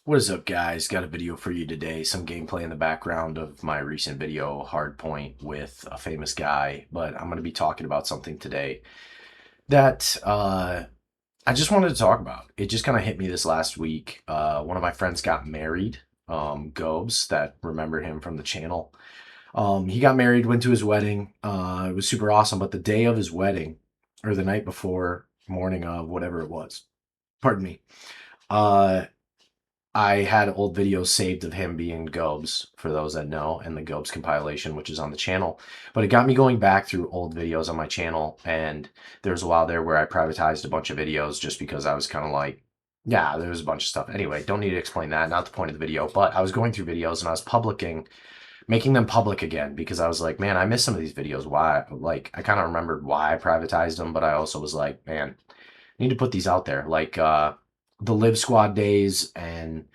What is up, guys? Got a video for you today. Some gameplay in the background of my recent video, Hardpoint, with a famous guy. But I'm going to be talking about something today that I just wanted to talk about. It just kind of hit me this last week. One of my friends got married, Gobes, that remember him from the channel. He got married, went to his wedding. It was super awesome. But the day of his wedding, or the night before, morning of, whatever it was, pardon me. Uh, I had old videos saved of him being Gobes, for those that know, and the Gobes compilation, which is on the channel. But it got me going back through old videos on my channel, and there was a while there where I privatized a bunch of videos just because I was kind of like, yeah, there was a bunch of stuff. Anyway, don't need to explain that, not the point of the video, but I was going through videos and I was making them public again because I was like, man, I miss some of these videos. Why? Like, I kind of remembered why I privatized them, but I also was like, man, I need to put these out there. Like, the Live Squad days and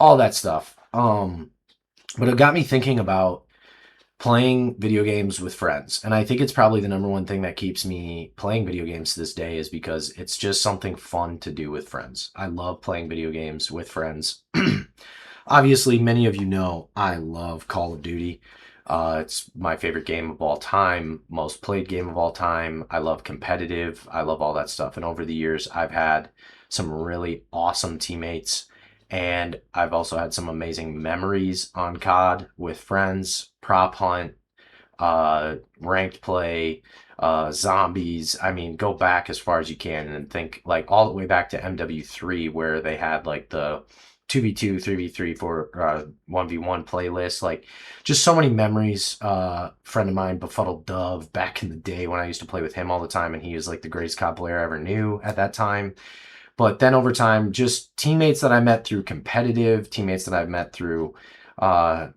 all that stuff. But it got me thinking about playing video games with friends. And I think it's probably the number one thing that keeps me playing video games to this day is because it's just something fun to do with friends. I love playing video games with friends. Obviously, many of you know I love Call of Duty. It's my favorite game of all time, most played game of all time. I love competitive. I love all that stuff. And over the years, I've had some really awesome teammates. And I've also had some amazing memories on COD with friends, prop hunt, ranked play, zombies. I mean, go back as far as you can and think like all the way back to MW3 where they had like the 2v2, 3v3 for 1v1 playlist. Like just so many memories. Friend of mine, Befuddled Dove, back in the day when I used to play with him all the time and he was like the greatest COD player I ever knew at that time. But then over time, just teammates that I met through competitive, teammates that I've met through uh,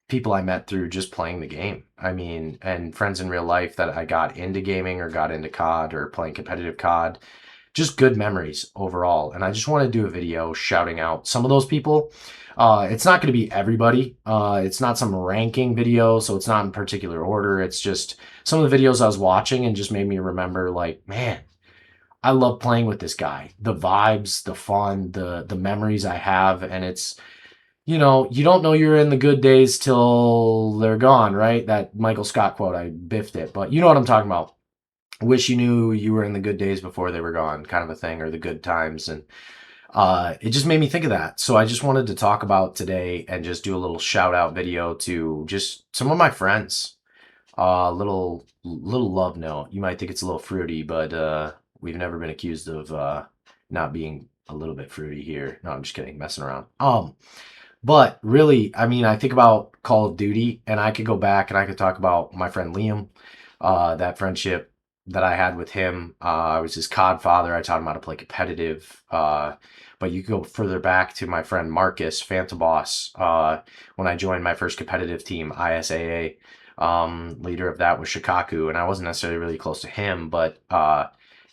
people I met through just playing the game. I mean, and friends in real life that I got into gaming or got into COD or playing competitive COD. Just good memories overall. And I just want to do a video shouting out some of those people. It's not going to be everybody. It's not some ranking video, so it's not in particular order. It's just some of the videos I was watching and just made me remember like, man, I love playing with this guy. The vibes, the fun, the memories I have, and it's you don't know you're in the good days till they're gone, right? That Michael Scott quote, I biffed it, but you know what I'm talking about. Wish you knew you were in the good days before they were gone, kind of a thing, or the good times, and it just made me think of that. So I just wanted to talk about today and just do a little shout out video to just some of my friends. Little love note. You might think it's a little fruity, but we've never been accused of not being a little bit fruity here. No, I'm just kidding, messing around. But really, I mean, I think about Call of Duty, and I could go back and I could talk about my friend Liam, that friendship that I had with him. I was his COD father. I taught him how to play competitive. But you could go further back to my friend Marcus, Fantaboss, when I joined my first competitive team, ISAA. Leader of that was Shikaku, and I wasn't necessarily really close to him, but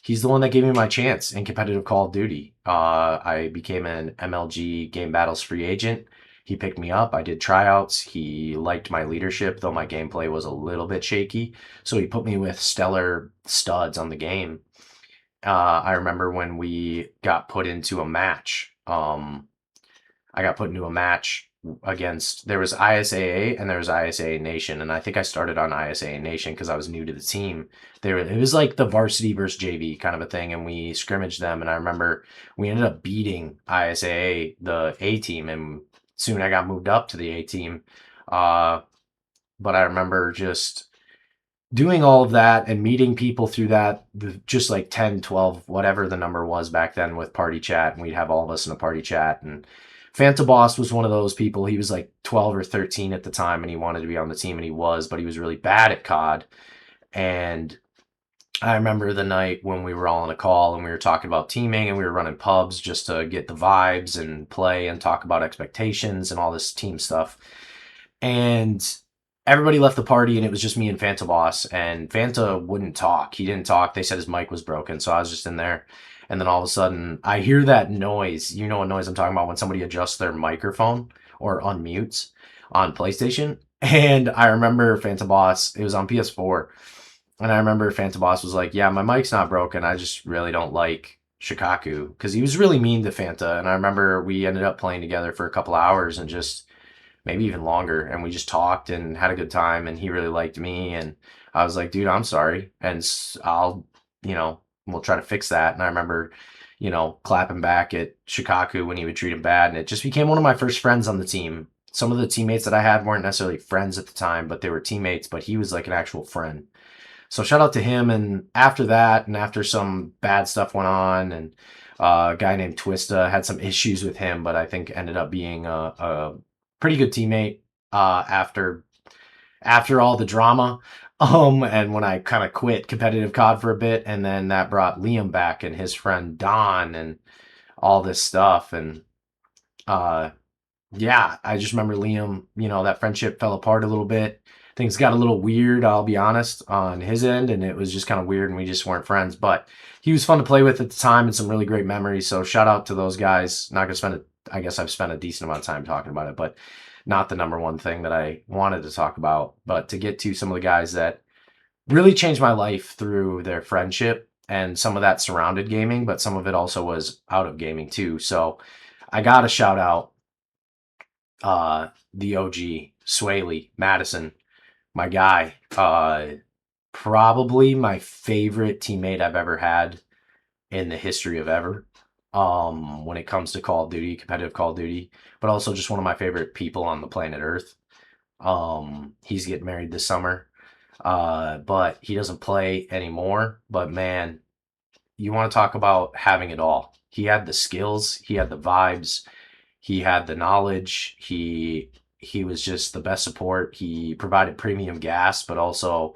he's the one that gave me my chance in competitive Call of Duty. I became an MLG Game Battles free agent. He picked me up. I did tryouts. He liked my leadership, though my gameplay was a little bit shaky. So he put me with stellar studs on the game. I remember when we got put into a match. I got put into a match against, there was ISAA and there was ISAA Nation, and I think I started on ISAA Nation because I was new to the team. It was like the varsity versus JV kind of a thing, and we scrimmaged them, and I remember we ended up beating ISAA, the A team, and soon I got moved up to the A team. But I remember just doing all of that and meeting people through that, just like 10, 12, whatever the number was back then with party chat, and we'd have all of us in a party chat. And Fanta Boss was one of those people. He was like 12 or 13 at the time, and he wanted to be on the team, and he was, but he was really bad at COD. And I remember the night when we were all on a call and we were talking about teaming and we were running pubs just to get the vibes and play and talk about expectations and all this team stuff. And everybody left the party and it was just me and Fanta Boss, and Fanta wouldn't talk. He didn't talk. They said his mic was broken, so I was just in there. And then all of a sudden, I hear that noise. You know what noise I'm talking about when somebody adjusts their microphone or unmutes on PlayStation. And I remember Fanta Boss, it was on PS4. And I remember Fanta Boss was like, yeah, my mic's not broken. I just really don't like Shikaku because he was really mean to Fanta. And I remember we ended up playing together for a couple hours and just maybe even longer. And we just talked and had a good time. And he really liked me. And I was like, dude, I'm sorry. And I'll, we'll try to fix that. And I remember, clapping back at Shikaku when he would treat him bad. And it just became one of my first friends on the team. Some of the teammates that I had weren't necessarily friends at the time, but they were teammates, but he was like an actual friend. So shout out to him. And after that, and after some bad stuff went on, and a guy named Twista had some issues with him, but I think ended up being a pretty good teammate after all the drama. And when I kind of quit competitive COD for a bit, and then that brought Liam back and his friend Don and all this stuff. And uh, yeah, I just remember Liam, that friendship fell apart a little bit. Things got a little weird, I'll be honest, on his end, and it was just kind of weird, and we just weren't friends. But he was fun to play with at the time, and some really great memories. So shout out to those guys. Not gonna spend it. I guess I've spent a decent amount of time talking about it, but not the number one thing that I wanted to talk about. But to get to some of the guys that really changed my life through their friendship, and some of that surrounded gaming, but some of it also was out of gaming too. So I got to shout out the OG, Swaley, Madison, my guy. Probably my favorite teammate I've ever had in the history of ever. When it comes to Call of Duty, competitive Call of Duty, but also just one of my favorite people on the planet Earth. He's getting married this summer. But he doesn't play anymore. But man, you want to talk about having it all. He had the skills, he had the vibes, he had the knowledge, he was just the best support. He provided premium gas, but also,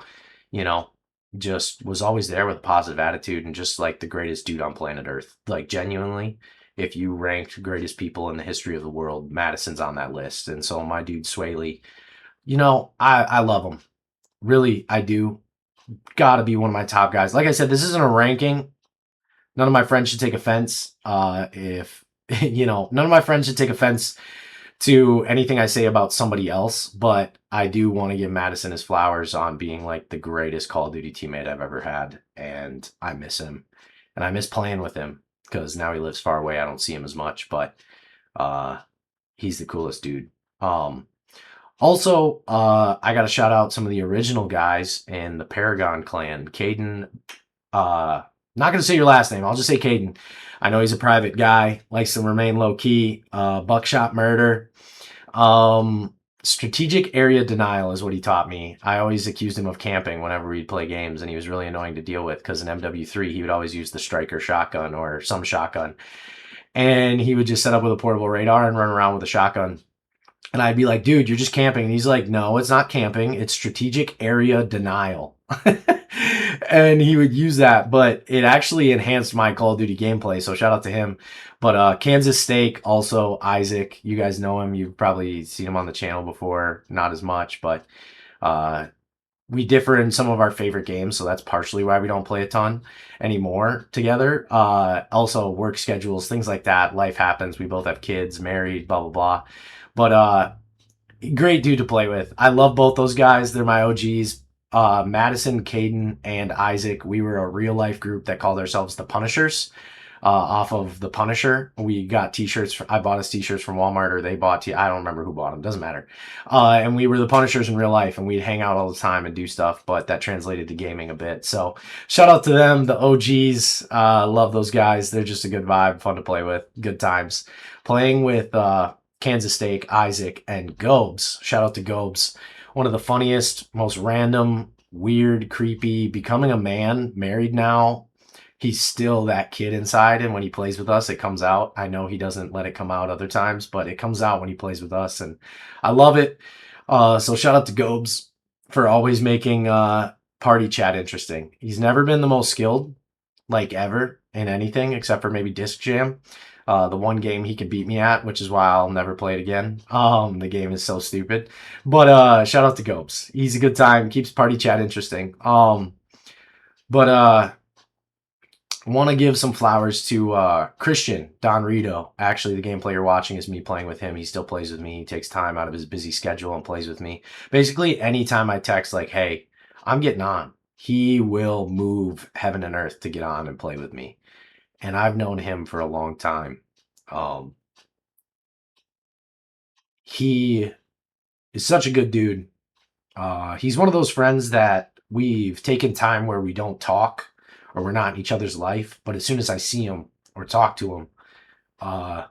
you know, just was always there with a positive attitude and just like the greatest dude on planet Earth. Like genuinely, if you ranked greatest people in the history of the world, Madison's on that list. And so my dude Swaley, I love him. Really, I do. Gotta be one of my top guys. Like I said, this isn't a ranking. None of my friends should take offense. If none of my friends should take offense to anything I say about somebody else, but I do want to give Madison his flowers on being like the greatest Call of Duty teammate I've ever had. And I miss him. And I miss playing with him because now he lives far away. I don't see him as much, but he's the coolest dude. Also, I got to shout out some of the original guys in the Paragon clan. Caden, not going to say your last name. I'll just say Caden. I know he's a private guy, likes to remain low key. Buckshot murder. Strategic area denial is what he taught me. I always accused him of camping whenever we'd play games, and he was really annoying to deal with because in MW3 he would always use the striker shotgun or some shotgun, and he would just set up with a portable radar and run around with a shotgun. And I'd be like, dude, you're just camping. And he's like, no, it's not camping. It's strategic area denial. And he would use that, but it actually enhanced my Call of Duty gameplay. So shout out to him. But Kansas Steak, also Isaac, you guys know him. You've probably seen him on the channel before. Not as much, but we differ in some of our favorite games. So that's partially why we don't play a ton anymore together. Also work schedules, things like that. Life happens. We both have kids, married, blah, blah, blah. But great dude to play with. I love both those guys. They're my OGs. Madison, Caden, and Isaac. We were a real life group that called ourselves the Punishers. Off of the Punisher, we got t-shirts. I bought us t-shirts from Walmart, or they bought I don't remember who bought them. Doesn't matter. And we were the Punishers in real life, and we'd hang out all the time and do stuff. But that translated to gaming a bit. So shout out to them, the OGs. Love those guys. They're just a good vibe, fun to play with, good times. Playing with Kansas Steak, Isaac, and Gobes. Shout out to Gobes. One of the funniest, most random, weird, creepy, becoming a man, married now. He's still that kid inside, and when he plays with us, it comes out. I know he doesn't let it come out other times, but it comes out when he plays with us, and I love it. So shout out to Gobes for always making party chat interesting. He's never been the most skilled, like ever, in anything, except for maybe Disc Jam. The one game he can beat me at, which is why I'll never play it again. The game is so stupid. But shout out to Gopes. He's a good time, keeps party chat interesting. But want to give some flowers to Christian Don Rito. Actually, the gameplay you're watching is me playing with him. He still plays with me. He takes time out of his busy schedule and plays with me. Basically, anytime I text like, hey, I'm getting on, he will move heaven and earth to get on and play with me. and I've known him for a long time. Um, he is such a good dude. He's one of those friends that we've taken time where we don't talk or we're not in each other's life, but as soon as I see him or talk to him, uh,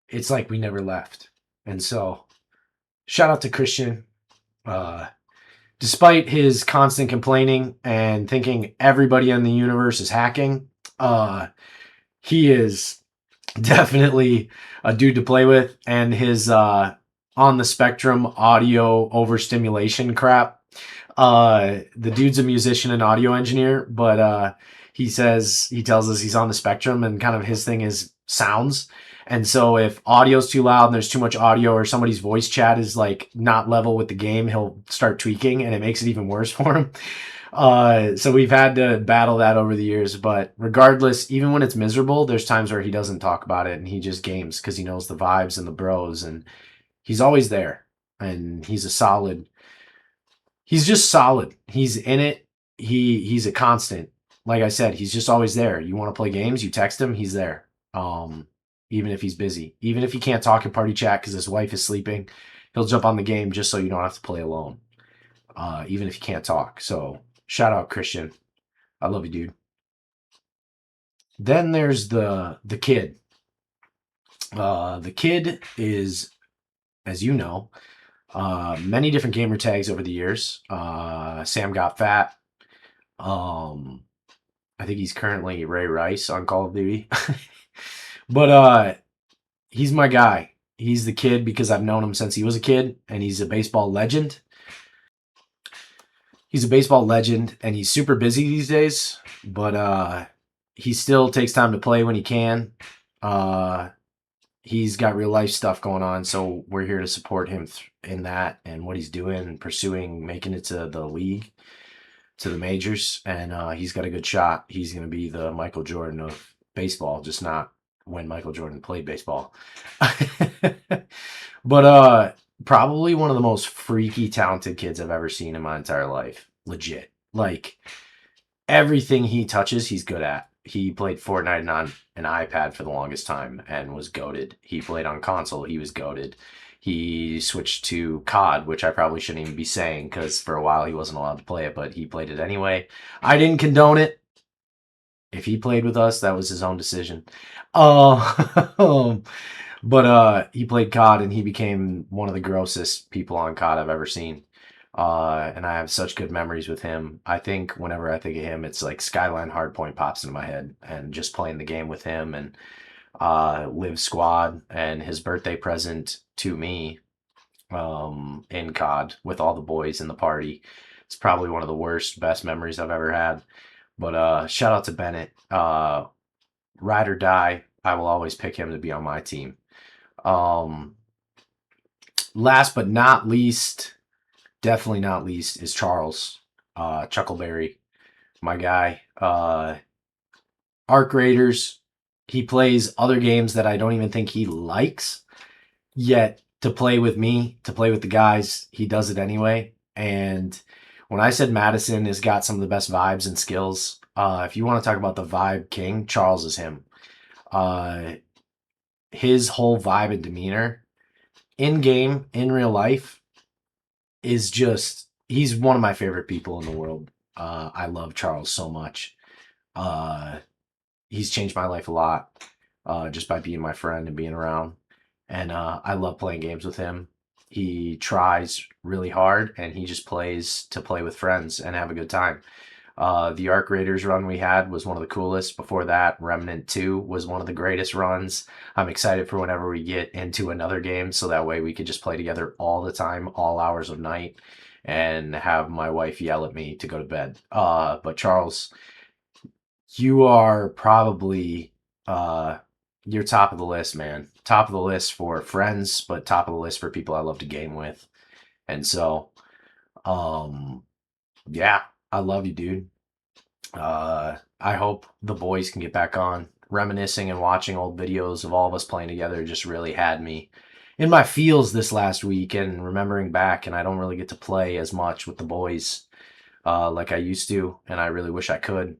it's like we never left. And so, shout out to Christian. Uh, Despite his constant complaining and thinking everybody in the universe is hacking, he is definitely a dude to play with. And his on the spectrum audio overstimulation crap. The dude's a musician and audio engineer, but he tells us he's on the spectrum, and kind of his thing is sounds. And so if audio's too loud and there's too much audio, or somebody's voice chat is like not level with the game, he'll start tweaking, and it makes it even worse for him. So we've had to battle that over the years, but regardless, even when it's miserable, there's times where he doesn't talk about it and he just games because he knows the vibes and the bros, and he's always there. And he's just solid. He's in it. He's a constant. Like I said, he's just always there. You want to play games, you text him, he's there. Even if he's busy, even if he can't talk in party chat because his wife is sleeping, he'll jump on the game just so you don't have to play alone. Even if you can't talk. So shout out Christian. I love you, dude. Then there's the kid. The kid is, as you know, many different gamer tags over the years. Sam Got Fat. I think he's currently Ray Rice on Call of Duty. But he's my guy. He's the kid because I've known him since he was a kid, and he's a baseball legend. He's a baseball legend, and he's super busy these days, but he still takes time to play when he can. He's got real life stuff going on, so we're here to support him in that and what he's doing and pursuing making it to the league, to the majors, and he's got a good shot. He's going to be the Michael Jordan of baseball, just not when Michael Jordan played baseball. But probably one of the most freaky talented kids I've ever seen in my entire life. Legit. Like, everything he touches, he's good at. He played Fortnite on an iPad for the longest time and was goated. He played on console. He was goated. He switched to COD, which I probably shouldn't even be saying because for a while he wasn't allowed to play it, but he played it anyway. I didn't condone it. If he played with us, that was his own decision. But he played COD, and he became one of the grossest people on COD I've ever seen. And I have such good memories with him. I think whenever I think of him, it's like Skyline Hardpoint pops into my head, and just playing the game with him, and Live Squad, and his birthday present to me in COD with all the boys in the party. It's probably one of the worst, best memories I've ever had. But shout out to Bennett. Ride or die, I will always pick him to be on my team. Last but not least, definitely not least, is Charles Chuckleberry, my guy. Arc Raiders. He plays other games that I don't even think he likes, yet to play with me, to play with the guys, he does it anyway. And when I said Madison has got some of the best vibes and skills, if you want to talk about the vibe king, Charles is him. His whole vibe and demeanor in game, in real life, is just, he's one of my favorite people in the world. I love Charles so much. He's changed my life a lot just by being my friend and being around. And I love playing games with him. He tries really hard, and he just plays to play with friends and have a good time. The Arc Raiders run we had was one of the coolest. Before that, Remnant 2 was one of the greatest runs. I'm excited for whenever we get into another game, so that way we could just play together all the time, all hours of night, and have my wife yell at me to go to bed. But Charles, you are probably you're top of the list, man. Top of the list for friends, but top of the list for people I love to game with. And so, yeah, I love you, dude. I hope the boys can get back on. Reminiscing and watching old videos of all of us playing together just really had me in my feels this last week, and remembering back, and I don't really get to play as much with the boys like I used to, and I really wish I could.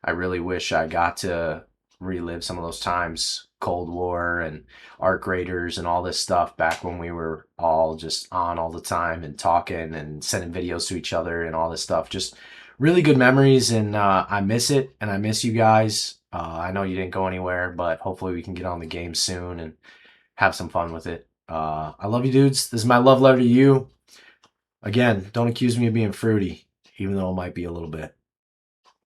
I really wish I got to relive some of those times, Cold War and Arc Raiders and all this stuff back when we were all just on all the time and talking and sending videos to each other and all this stuff. Just really good memories, and I miss it, and I miss you guys. I know you didn't go anywhere, but hopefully we can get on the game soon and have some fun with it. I love you, dudes. This is my love letter to you. Again, don't accuse me of being fruity, even though it might be a little bit.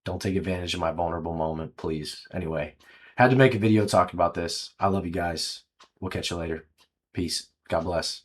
Don't take advantage of my vulnerable moment, please. Anyway, had to make a video talking about this. I love you guys. We'll catch you later. Peace. God bless.